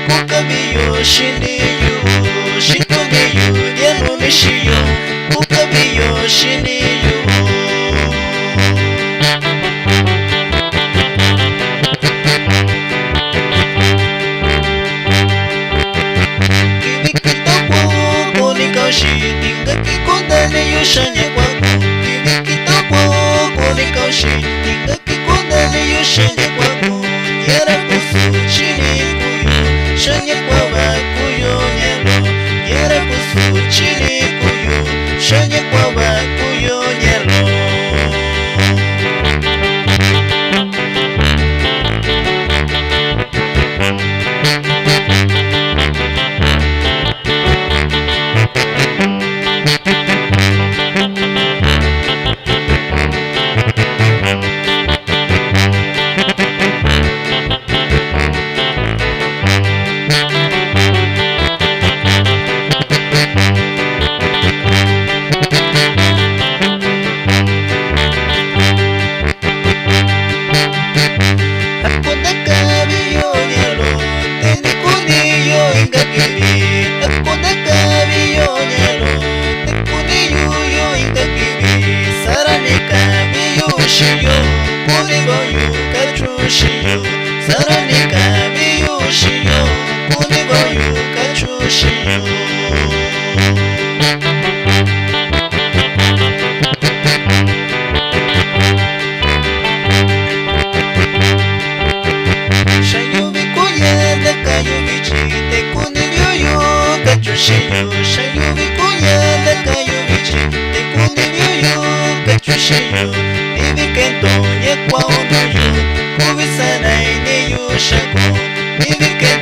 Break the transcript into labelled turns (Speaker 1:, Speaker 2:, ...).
Speaker 1: kukabiyo shiniyo shitogeyo nyerumishiyo kukabiyo shiniyo tinga kikondane yoshanya kwako kivikitokwo konikaushi tinga kikondane yoshanya kwako nyera kusu chini kuyo shanya kwaba kuyo nyelo nyera kusu chini kuyo shanya kwaba kuyo nyelo Saranika miyushiyo kunigoyu kachushiyo Shayubi kuyenda kayubichi te kunibyoyo kachushiyo Shayubi kuyenda kayubichi te kunibyoyo kachushiyo Ibikento nyekwa onoyo kubisana ine yushako Ibikento